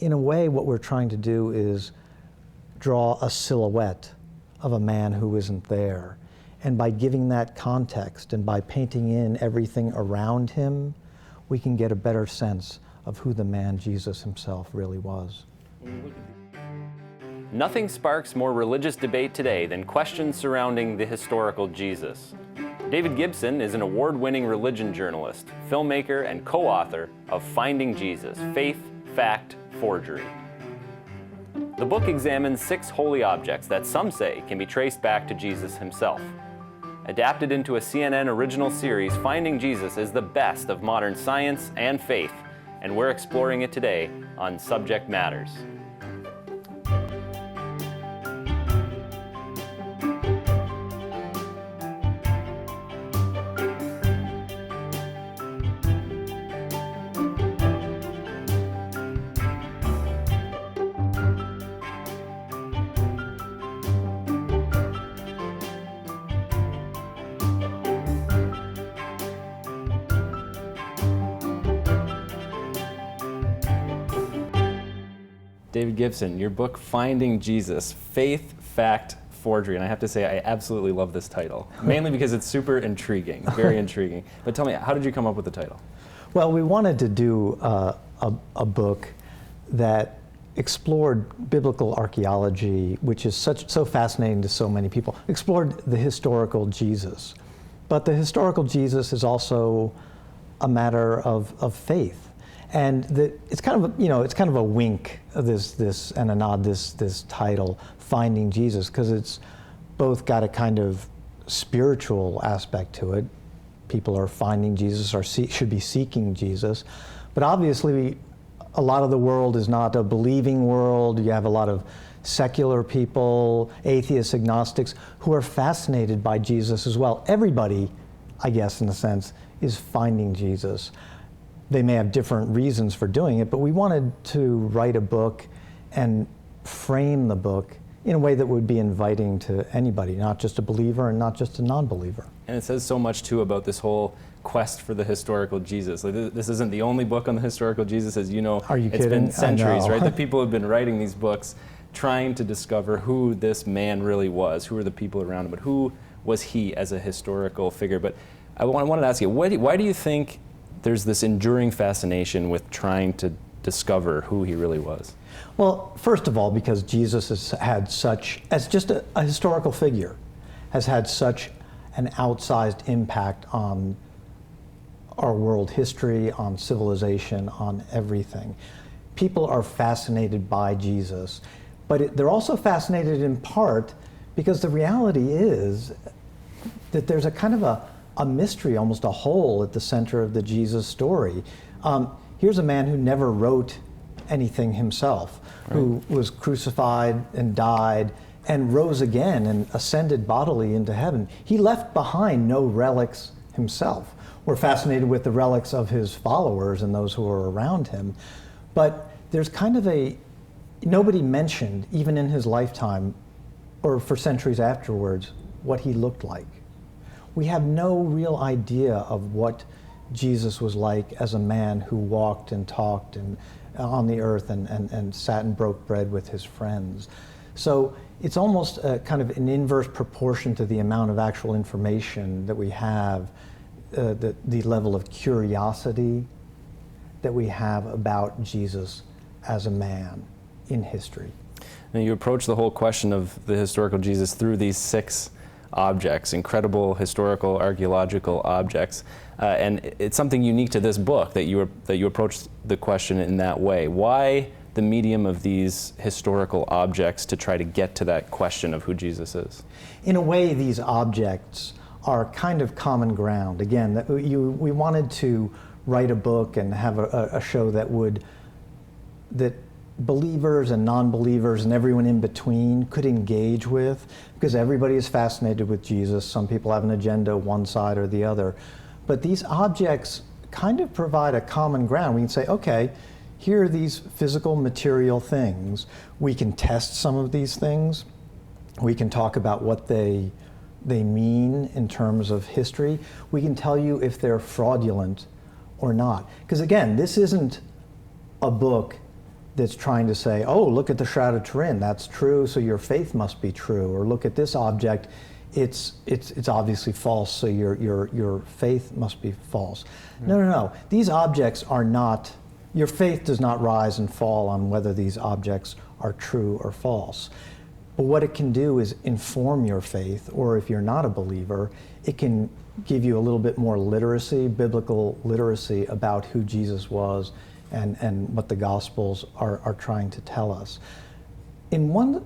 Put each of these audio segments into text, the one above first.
in a way, what we're trying to do is draw a silhouette of a man who isn't there. And by giving that context and by painting in everything around him, we can get a better sense of who the man Jesus himself really was. Nothing sparks more religious debate today than questions surrounding the historical Jesus. David Gibson is an award-winning religion journalist, filmmaker, and co-author of Finding Jesus: Faith, Fact, Forgery. The book examines 6 holy objects that some say can be traced back to Jesus himself. Adapted into a CNN original series, Finding Jesus is the best of modern science and faith, and we're exploring it today on Subject Matters. David Gibson, your book, Finding Jesus: Faith, Fact, Forgery. And I have to say, I absolutely love this title, mainly because it's super intriguing, very intriguing. But tell me, how did you come up with the title? Well, we wanted to do a book that explored biblical archaeology, which is so fascinating to so many people, explored the historical Jesus. But the historical Jesus is also a matter of faith. And it's kind of a wink of this and a nod, this title, Finding Jesus, because it's both got a kind of spiritual aspect to it. People are finding Jesus or should be seeking Jesus. But obviously, a lot of the world is not a believing world. You have a lot of secular people, atheists, agnostics, who are fascinated by Jesus as well. Everybody, I guess, in a sense, is finding Jesus. They may have different reasons for doing it, but we wanted to write a book and frame the book in a way that would be inviting to anybody, not just a believer and not just a non-believer. And it says so much, too, about this whole quest for the historical Jesus. Like, this isn't the only book on the historical Jesus, as you know. Are you it's kidding? Been centuries, right? The people have been writing these books trying to discover who this man really was, who were the people around him, but who was he as a historical figure. But I wanted to ask you, why do you think there's this enduring fascination with trying to discover who he really was? Well, first of all, because Jesus has had such, as just a historical figure, has had such an outsized impact on our world history, on civilization, on everything. People are fascinated by Jesus, but they're also fascinated in part because the reality is that there's a kind of a mystery, almost a hole at the center of the Jesus story. Here's a man who never wrote anything himself, right, who was crucified and died and rose again and ascended bodily into heaven. He left behind no relics himself. We're fascinated with the relics of his followers and those who are around him. But there's kind of nobody mentioned, even in his lifetime or for centuries afterwards, what he looked like. We have no real idea of what Jesus was like as a man who walked and talked and on the earth and sat and broke bread with his friends. So it's almost a kind of an inverse proportion to the amount of actual information that we have, the level of curiosity that we have about Jesus as a man in history. Now, you approach the whole question of the historical Jesus through these 6 objects, incredible historical, archaeological objects, and it's something unique to this book that you approach the question in that way. Why the medium of these historical objects to try to get to that question of who Jesus is? In a way, these objects are kind of common ground. Again, we wanted to write a book and have a show that believers and non-believers and everyone in between could engage with, because everybody is fascinated with Jesus. Some people have an agenda, one side or the other. But these objects kind of provide a common ground. We can say, okay, here are these physical material things. We can test some of these things. We can talk about what they mean in terms of history. We can tell you if they're fraudulent or not. Because again, this isn't a book that's trying to say, oh, look at the Shroud of Turin, that's true, so your faith must be true. Or look at this object, it's obviously false, so your faith must be false. No. These objects are not, your faith does not rise and fall on whether these objects are true or false. But what it can do is inform your faith, or if you're not a believer, it can give you a little bit more literacy, biblical literacy about who Jesus was and what the Gospels are trying to tell us. In one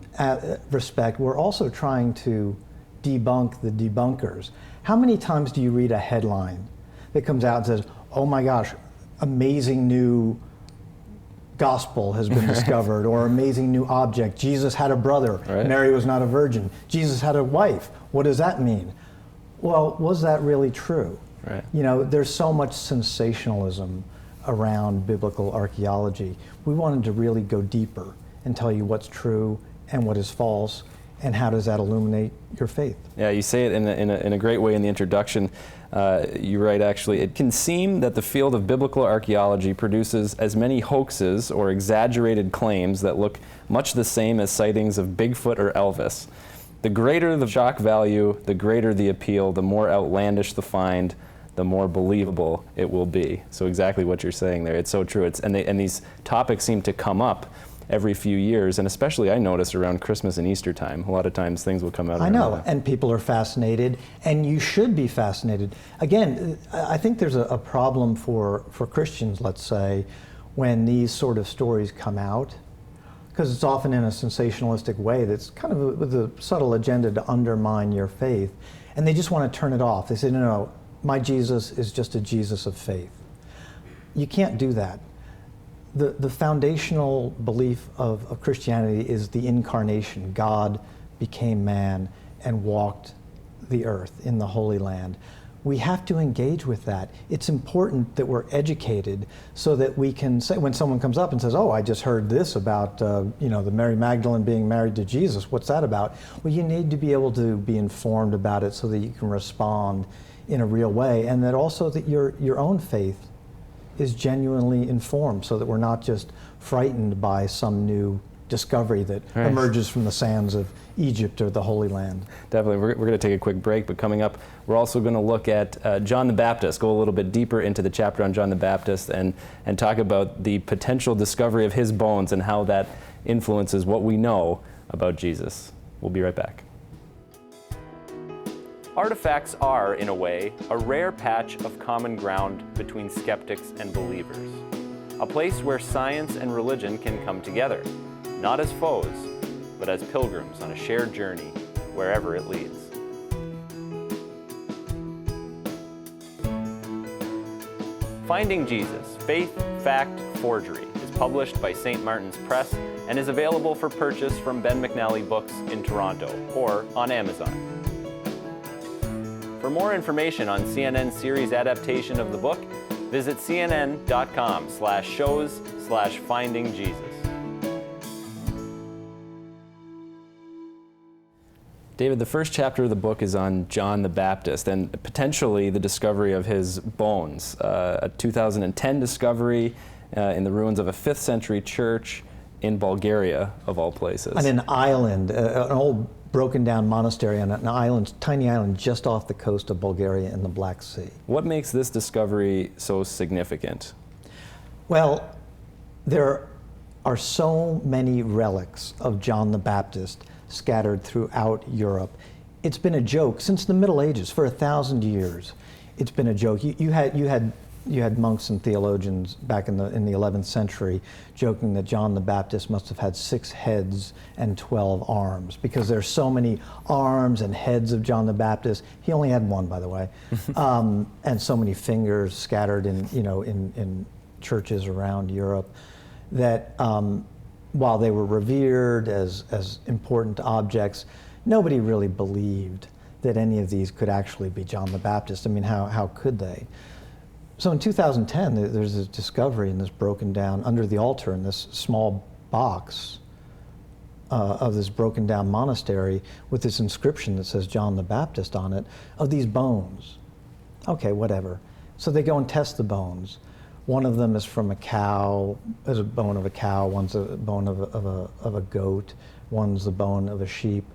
respect, we're also trying to debunk the debunkers. How many times do you read a headline that comes out and says, oh my gosh, amazing new gospel has been discovered, or amazing new object, Jesus had a brother, right. Mary was not a virgin, Jesus had a wife, what does that mean? Well, was that really true? Right. You know, there's so much sensationalism around biblical archaeology. We wanted to really go deeper and tell you what's true and what is false, and how does that illuminate your faith? Yeah, you say it in a great way in the introduction. You write, actually, it can seem that the field of biblical archaeology produces as many hoaxes or exaggerated claims that look much the same as sightings of Bigfoot or Elvis. The greater the shock value, the greater the appeal, the more outlandish the find, the more believable it will be. So exactly what you're saying there, it's so true. And these topics seem to come up every few years, and especially I notice around Christmas and Easter time. A lot of times things will come out. I know, and people are fascinated, and you should be fascinated. Again, I think there's a problem for Christians, let's say, when these sort of stories come out, because it's often in a sensationalistic way that's kind of with a subtle agenda to undermine your faith, and they just want to turn it off. They say, no, my Jesus is just a Jesus of faith. You can't do that. The foundational belief of Christianity is the incarnation. God became man and walked the earth in the Holy Land. We have to engage with that. It's important that we're educated so that we can say, when someone comes up and says, oh, I just heard this about the Mary Magdalene being married to Jesus, what's that about? Well, you need to be able to be informed about it so that you can respond in a real way, and that also that your own faith is genuinely informed, so that we're not just frightened by some new discovery that emerges from the sands of Egypt or the Holy Land. Definitely. We're going to take a quick break, but coming up, we're also going to look at John the Baptist, go a little bit deeper into the chapter on John the Baptist, and talk about the potential discovery of his bones and how that influences what we know about Jesus. We'll be right back. Artifacts are, in a way, a rare patch of common ground between skeptics and believers. A place where science and religion can come together, not as foes, but as pilgrims on a shared journey, wherever it leads. Finding Jesus, Faith, Fact, Forgery is published by St. Martin's Press and is available for purchase from Ben McNally Books in Toronto or on Amazon. For more information on CNN's series adaptation of the book, visit cnn.com/shows/findingjesus. David, the first chapter of the book is on John the Baptist and potentially the discovery of his bones. A 2010 discovery in the ruins of a 5th century church in Bulgaria, of all places. On an island, an old broken down monastery on an island, tiny island just off the coast of Bulgaria in the Black Sea. What makes this discovery so significant? Well, there are so many relics of John the Baptist scattered throughout Europe. It's been a joke since the Middle Ages, for 1,000 years. It's been a joke. You had monks and theologians back in the 11th century joking that John the Baptist must have had 6 heads and 12 arms, because there's so many arms and heads of John the Baptist. He only had 1, by the way, and so many fingers scattered in churches around Europe that while they were revered as important objects, nobody really believed that any of these could actually be John the Baptist. I mean, how could they? So in 2010, there's a discovery in this broken down, under the altar in this small box of this broken down monastery with this inscription that says John the Baptist on it, of these bones. Okay, whatever. So they go and test the bones. One of them is from a cow, is a bone of a cow, one's a bone of a goat, one's the bone of a sheep.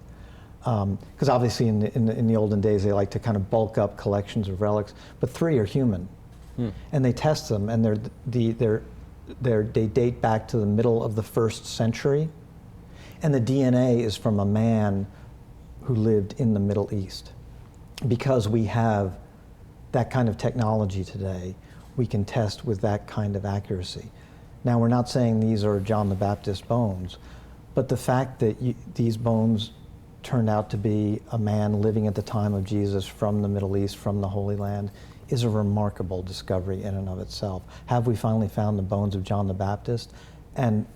Because obviously in the olden days they like to kind of bulk up collections of relics, but 3 are human. And they test them, and they date back to the middle of the 1st century, and the DNA is from a man who lived in the Middle East. Because we have that kind of technology today, we can test with that kind of accuracy. Now, we're not saying these are John the Baptist bones, but the fact that these bones turned out to be a man living at the time of Jesus from the Middle East, from the Holy Land, is a remarkable discovery in and of itself. Have we finally found the bones of John the Baptist? And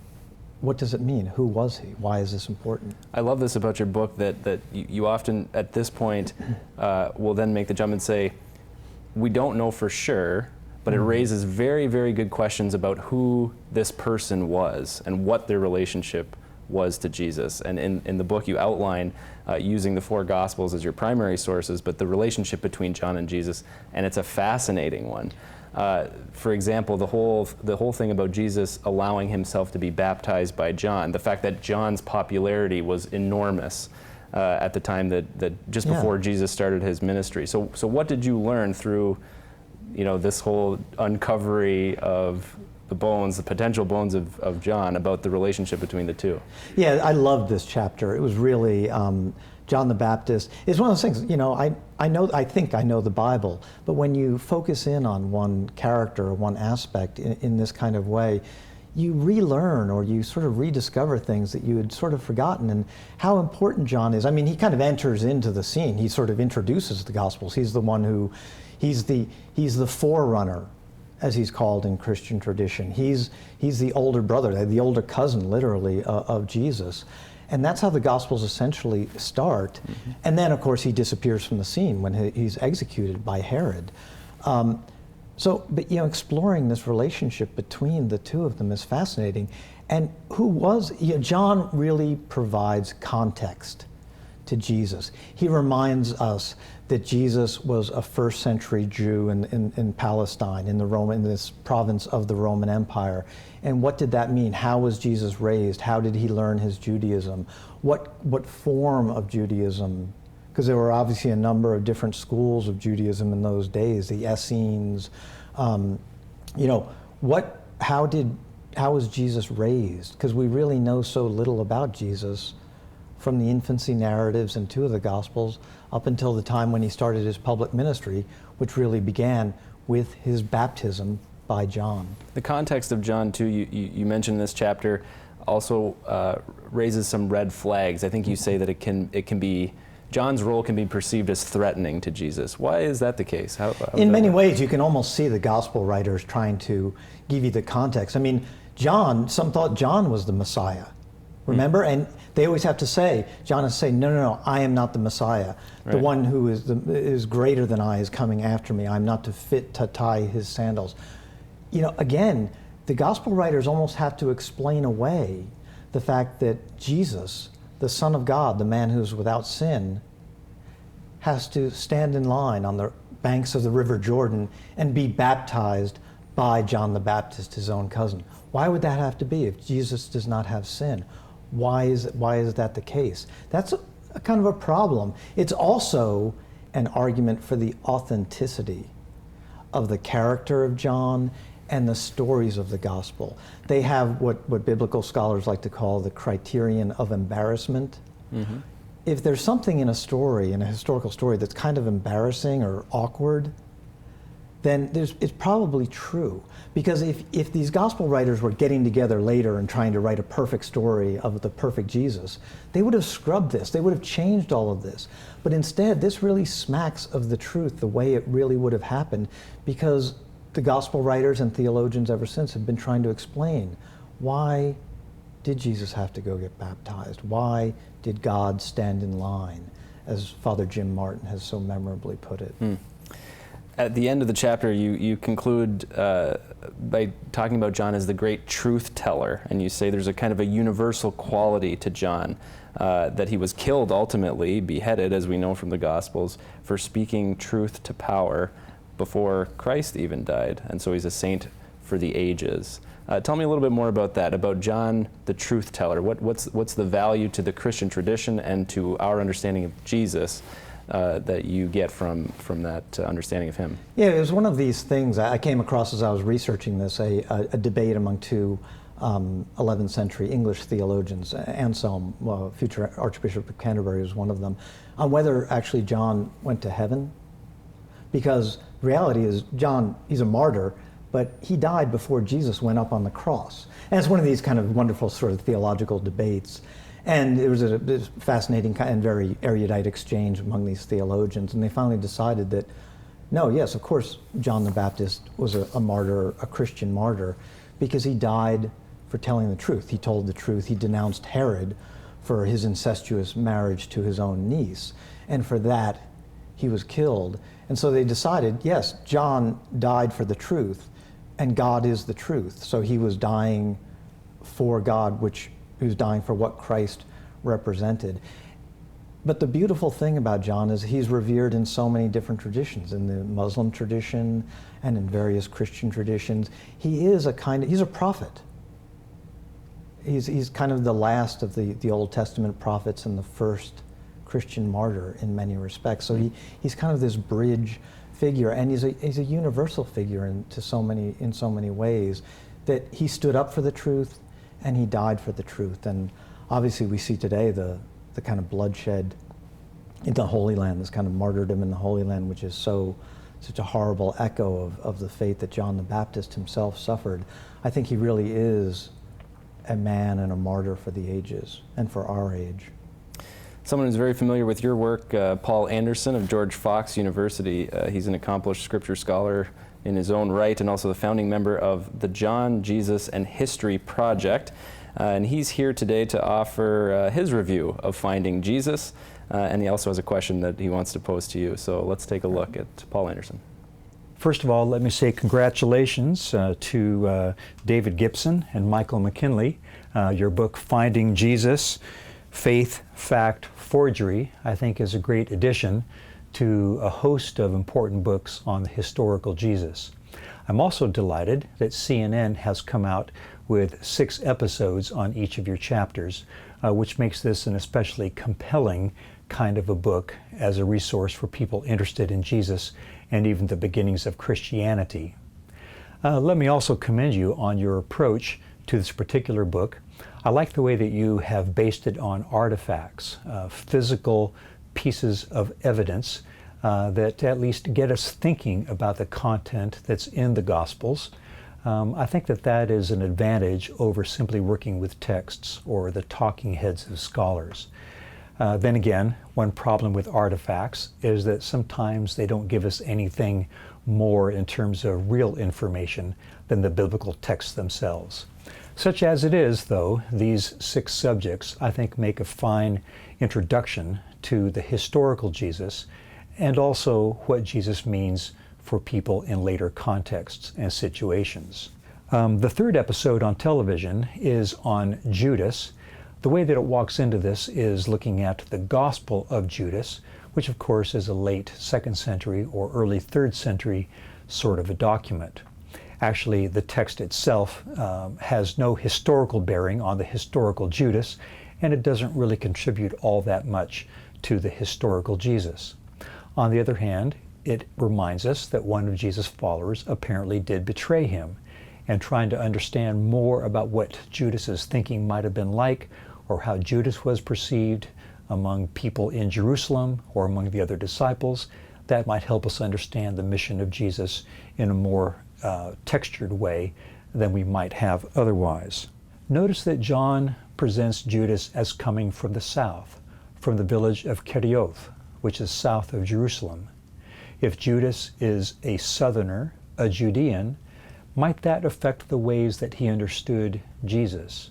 what does it mean? Who was he? Why is this important? I love this about your book, that you often, at this point, will then make the jump and say, we don't know for sure, but it raises very, very good questions about who this person was and what their relationship was to Jesus. And in the book you outline using the 4 Gospels as your primary sources, but the relationship between John and Jesus, and it's a fascinating one. For example, the whole thing about Jesus allowing himself to be baptized by John, the fact that John's popularity was enormous at the time that just before Jesus started his ministry. So what did you learn through, this whole uncovery of the bones, the potential bones of John, about the relationship between the 2? Yeah, I loved this chapter. It was really John the Baptist. It's one of those things, I think I know the Bible, but when you focus in on one character or one aspect in this kind of way, you relearn or you sort of rediscover things that you had sort of forgotten, and how important John is. I mean, he kind of enters into the scene. He sort of introduces the Gospels. He's the one who, he's the forerunner, as he's called in Christian tradition. He's the older brother, the older cousin, literally, of Jesus. And that's how the Gospels essentially start. And then, of course, he disappears from the scene when he's executed by Herod. But exploring this relationship between the 2 of them is fascinating. And John really provides context to Jesus. He reminds us that Jesus was a 1st century Jew in Palestine, in this province of the Roman Empire. And what did that mean? How was Jesus raised? How did he learn his Judaism? What form of Judaism? Because there were obviously a number of different schools of Judaism in those days, the Essenes. How was Jesus raised? Because we really know so little about Jesus from the infancy narratives in 2 of the Gospels up until the time when he started his public ministry, which really began with his baptism by John. The context of John, too, you mentioned in this chapter, also raises some red flags. I think you say that it can be, John's role can be perceived as threatening to Jesus. Why is that the case? How in many ways, you can almost see the Gospel writers trying to give you the context. I mean, some thought John was the Messiah. Remember? And they always have to say, John has to say, no, I am not the Messiah. Right. The one who is greater than I is coming after me. I'm not fit to tie his sandals. Again, the Gospel writers almost have to explain away the fact that Jesus, the Son of God, the man who's without sin, has to stand in line on the banks of the River Jordan and be baptized by John the Baptist, his own cousin. Why would that have to be if Jesus does not have sin? Why is that the case? That's a kind of a problem. It's also an argument for the authenticity of the character of John and the stories of the Gospel. They have what biblical scholars like to call the Criterion of Embarrassment. If there's something in a story, in a historical story, that's kind of embarrassing or awkward, then it's probably true. Because if these Gospel writers were getting together later and trying to write a perfect story of the perfect Jesus, they would have scrubbed this. They would have changed all of this. But instead, this really smacks of the truth, the way it really would have happened, because the Gospel writers and theologians ever since have been trying to explain, why did Jesus have to go get baptized? Why did God stand in line, as Father Jim Martin has so memorably put it? At the end of the chapter, you conclude by talking about John as the great truth teller, and you say there's a kind of a universal quality to John, that he was killed ultimately, beheaded, as we know from the Gospels, for speaking truth to power before Christ even died. And so he's a saint for the ages. Tell me a little bit more about that, about John the truth teller. What's the value to the Christian tradition and to our understanding of Jesus that you get from that understanding of him? Yeah, it was one of these things I came across as I was researching this, a debate among two 11th century English theologians. Anselm, future Archbishop of Canterbury, was one of them, on whether actually John went to heaven. Because the reality is, John, he's a martyr, but he died before Jesus went up on the cross. And it's one of these kind of wonderful sort of theological debates. And it was a fascinating and very erudite exchange among these theologians. And they finally decided that, no, yes, of course, John the Baptist was a martyr, a Christian martyr, because he died for telling the truth. He told the truth. He denounced Herod for his incestuous marriage to his own niece. And for that, he was killed. And so they decided, yes, John died for the truth, and God is the truth. So he was dying for God, he was dying for what Christ represented. But the beautiful thing about John is he's revered in so many different traditions, in the Muslim tradition and in various Christian traditions. He's a prophet. He's kind of the last of the Old Testament prophets and the first Christian martyr in many respects. So he's kind of this bridge figure, and he's a universal figure in so many ways, that he stood up for the truth and he died for the truth. And obviously we see today the kind of bloodshed in the Holy Land, this kind of martyrdom in the Holy Land, which is such a horrible echo of the fate that John the Baptist himself suffered. I think he really is a man and a martyr for the ages and for our age. Someone who's very familiar with your work, Paul Anderson of George Fox University. He's an accomplished scripture scholar in his own right and also the founding member of the John, Jesus, and History Project. And he's here today to offer his review of Finding Jesus. And he also has a question that he wants to pose to you. So let's take a look at Paul Anderson. First of all, let me say congratulations to David Gibson and Michael McKinley. Your book, Finding Jesus, Faith, Fact, Forgery, I think is a great addition to a host of important books on the historical Jesus. I'm also delighted that CNN has come out with 6 episodes on each of your chapters, which makes this an especially compelling kind of a book as a resource for people interested in Jesus and even the beginnings of Christianity. Let me also commend you on your approach to this particular book. I like the way that you have based it on artifacts, physical pieces of evidence that at least get us thinking about the content that's in the Gospels. I think that is an advantage over simply working with texts or the talking heads of scholars. Then again, one problem with artifacts is that sometimes they don't give us anything more in terms of real information than the biblical texts themselves. Such as it is, though, these 6 subjects, I think, make a fine introduction to the historical Jesus and also what Jesus means for people in later contexts and situations. The 3rd episode on television is on Judas. The way that it walks into this is looking at the Gospel of Judas, which of course is a late 2nd century or early 3rd century sort of a document. Actually, the text itself has no historical bearing on the historical Judas, and it doesn't really contribute all that much to the historical Jesus. On the other hand, it reminds us that one of Jesus' followers apparently did betray him, and trying to understand more about what Judas's thinking might have been like, or how Judas was perceived among people in Jerusalem or among the other disciples, that might help us understand the mission of Jesus in a more textured way than we might have otherwise. Notice that John presents Judas as coming from the south, from the village of Kerioth, which is south of Jerusalem. If Judas is a southerner, a Judean, might that affect the ways that he understood Jesus?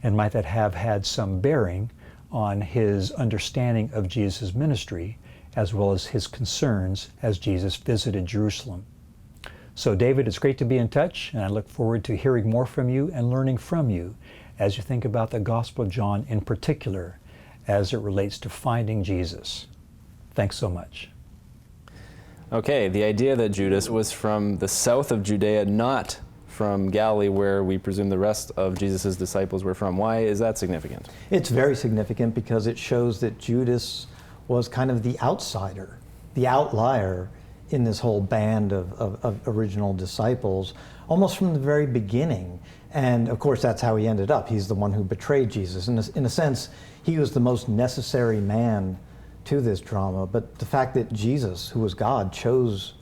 And might that have had some bearing on his understanding of Jesus' ministry, as well as his concerns as Jesus visited Jerusalem? So David, it's great to be in touch, and I look forward to hearing more from you and learning from you as you think about the Gospel of John in particular as it relates to finding Jesus. Thanks so much. Okay, the idea that Judas was from the south of Judea, not from Galilee, where we presume the rest of Jesus' disciples were from. Why is that significant? It's very significant because it shows that Judas was kind of the outsider, the outlier in this whole band of original disciples, almost from the very beginning. And of course, that's how he ended up. He's the one who betrayed Jesus. In a sense, he was the most necessary man to this drama. But the fact that Jesus, who was God, chose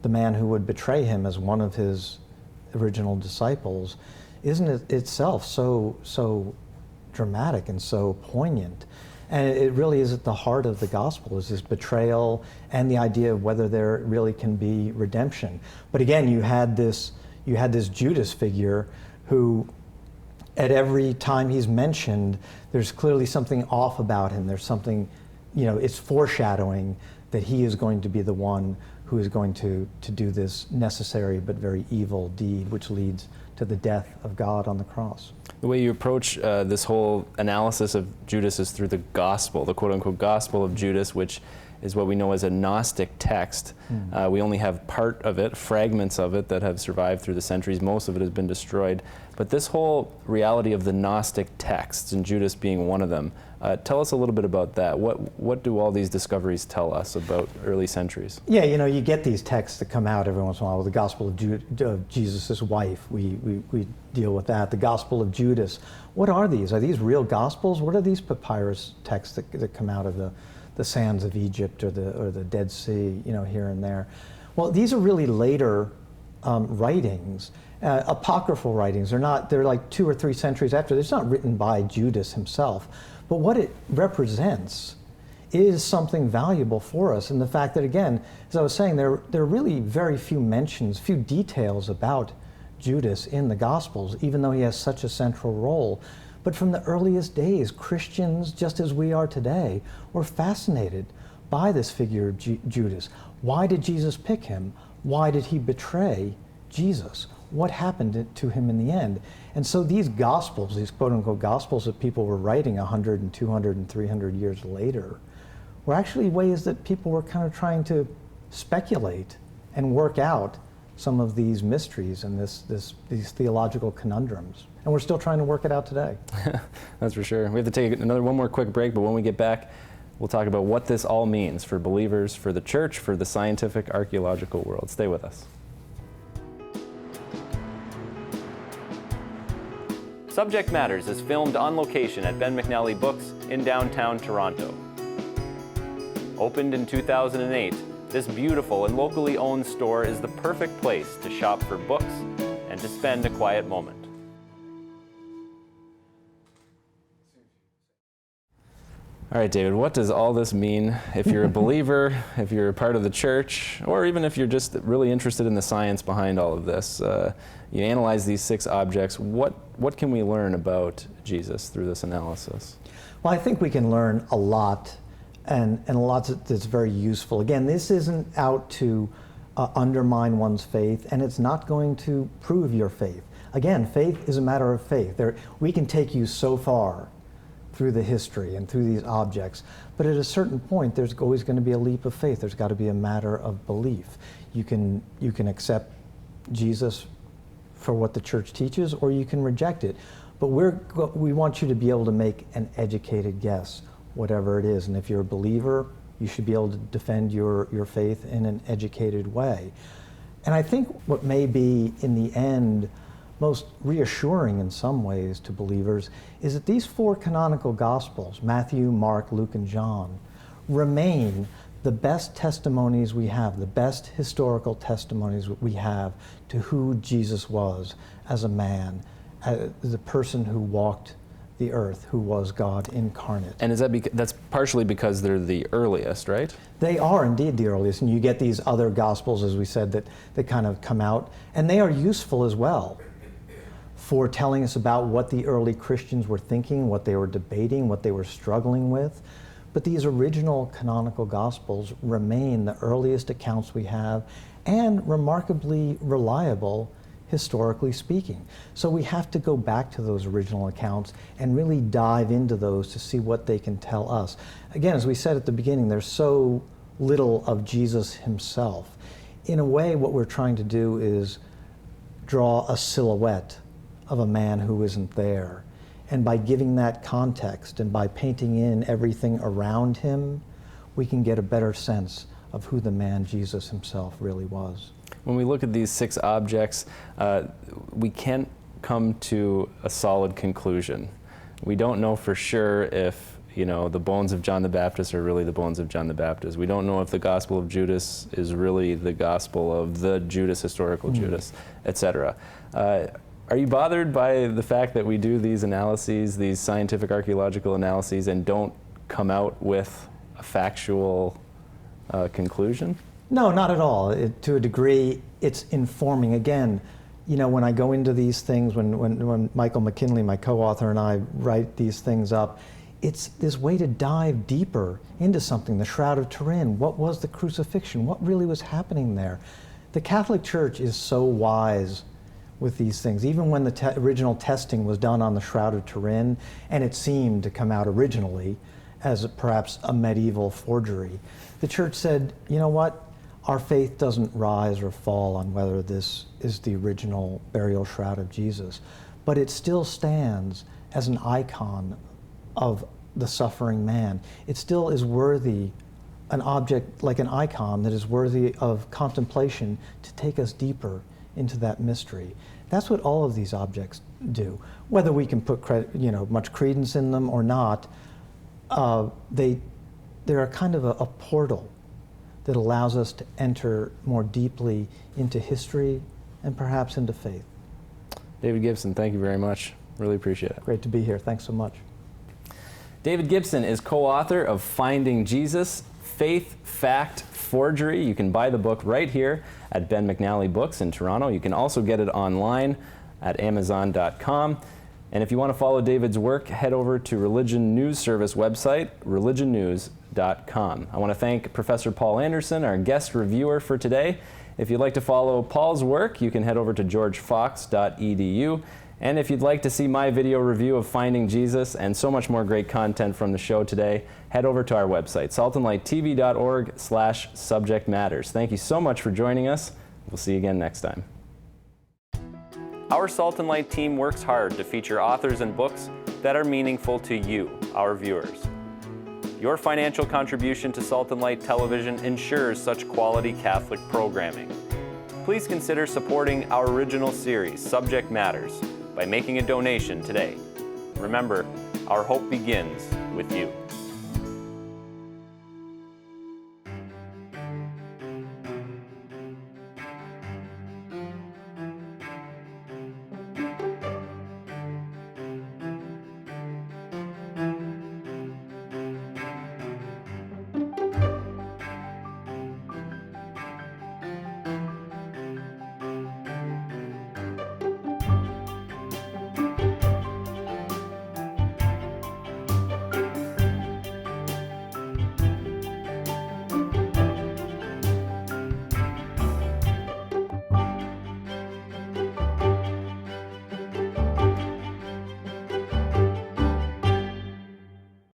the man who would betray him as one of his original disciples, isn't it itself so dramatic and so poignant? And it really is at the heart of the gospel, is this betrayal and the idea of whether there really can be redemption. But again, you had this Judas figure who, at every time he's mentioned, there's clearly something off about him. There's something, it's foreshadowing that he is going to be the one who is going to do this necessary but very evil deed, which leads to the death of God on the cross. The way you approach this whole analysis of Judas is through the gospel, the quote-unquote gospel of Judas, which is what we know as a Gnostic text. We only have part of it, fragments of it, that have survived through the centuries. Most of it has been destroyed. But this whole reality of the Gnostic texts, and Judas being one of them, tell us a little bit about that. What do all these discoveries tell us about early centuries? Yeah, you get these texts that come out every once in a while. The Gospel of Jesus' wife, we deal with that. The Gospel of Judas. What are these? Are these real Gospels? What are these papyrus texts that come out of the sands of Egypt or the Dead Sea, here and there? Well, these are really later writings, apocryphal writings. They're like 2 or 3 centuries after. It's not written by Judas himself. But what it represents is something valuable for us. And the fact that, again, as I was saying, there are really very few mentions, few details about Judas in the Gospels, even though he has such a central role. But from the earliest days, Christians, just as we are today, were fascinated by this figure of Judas. Why did Jesus pick him? Why did he betray Jesus? What happened to him in the end? And so these Gospels, these quote-unquote Gospels that people were writing 100 and 200 and 300 years later, were actually ways that people were kind of trying to speculate and work out some of these mysteries and these theological conundrums. And we're still trying to work it out today. That's for sure. We have to take one more quick break, but when we get back, we'll talk about what this all means for believers, for the church, for the scientific archaeological world. Stay with us. Subject Matters is filmed on location at Ben McNally Books in downtown Toronto. Opened in 2008, this beautiful and locally owned store is the perfect place to shop for books and to spend a quiet moment. All right, David, what does all this mean if you're a believer, if you're a part of the church, or even if you're just really interested in the science behind all of this? You analyze these 6 objects. What can we learn about Jesus through this analysis? Well, I think we can learn a lot, and a lot that's very useful. Again, this isn't out to undermine one's faith, and it's not going to prove your faith. Again, faith is a matter of faith. We can take you so far through the history and through these objects, but at a certain point, there's always going to be a leap of faith. There's got to be a matter of belief. You can accept Jesus for what the church teaches, or you can reject it. But we want you to be able to make an educated guess, whatever it is. And if you're a believer, you should be able to defend your faith in an educated way. And I think what may be, in the end, most reassuring in some ways to believers is that these 4 canonical Gospels, Matthew, Mark, Luke, and John, remain the best testimonies we have, the best historical testimonies we have to who Jesus was as a man, as the person who walked the earth, who was God incarnate. And is that's partially because they're the earliest, right? They are indeed the earliest, and you get these other Gospels, as we said, that kind of come out, and they are useful as well for telling us about what the early Christians were thinking, what they were debating, what they were struggling with. But these original canonical Gospels remain the earliest accounts we have, and remarkably reliable, historically speaking. So we have to go back to those original accounts and really dive into those to see what they can tell us. Again, as we said at the beginning, they're so little of Jesus himself. In a way, what we're trying to do is draw a silhouette of a man who isn't there. And by giving that context and by painting in everything around him, we can get a better sense of who the man Jesus himself really was. When we look at these 6 objects, we can't come to a solid conclusion. We don't know for sure if the bones of John the Baptist are really the bones of John the Baptist. We don't know if the Gospel of Judas is really the Gospel of the Judas, historical Judas, etc. Are you bothered by the fact that we do these analyses, these scientific archaeological analyses, and don't come out with a factual conclusion? No, not at all. To a degree, it's informing. Again, when I go into these things, when Michael McKinley, my co-author, and I write these things up, it's this way to dive deeper into something. The Shroud of Turin, what was the crucifixion? What really was happening there? The Catholic Church is so wise with these things. Even when the original testing was done on the Shroud of Turin, and it seemed to come out originally as perhaps a medieval forgery, the Church said, you know what? Our faith doesn't rise or fall on whether this is the original burial shroud of Jesus, but it still stands as an icon of the suffering man. It still is worthy, an object like an icon that is worthy of contemplation to take us deeper into that mystery. That's what all of these objects do. Whether we can put much credence in them or not, they're a kind of a portal that allows us to enter more deeply into history and perhaps into faith. David Gibson, thank you very much. Really appreciate it. Great to be here. Thanks so much. David Gibson is co-author of Finding Jesus, Faith, Fact, Forgery. You can buy the book right here at Ben McNally Books in Toronto. You can also get it online at Amazon.com. And if you want to follow David's work, head over to Religion News Service website, religionnews.com. I want to thank Professor Paul Anderson, our guest reviewer for today. If you'd like to follow Paul's work, you can head over to georgefox.edu. And if you'd like to see my video review of Finding Jesus and so much more great content from the show today, head over to our website, saltandlighttv.org/subjectmatters. Thank you so much for joining us. We'll see you again next time. Our Salt and Light team works hard to feature authors and books that are meaningful to you, our viewers. Your financial contribution to Salt and Light Television ensures such quality Catholic programming. Please consider supporting our original series, Subject Matters, by making a donation today. Remember, our hope begins with you.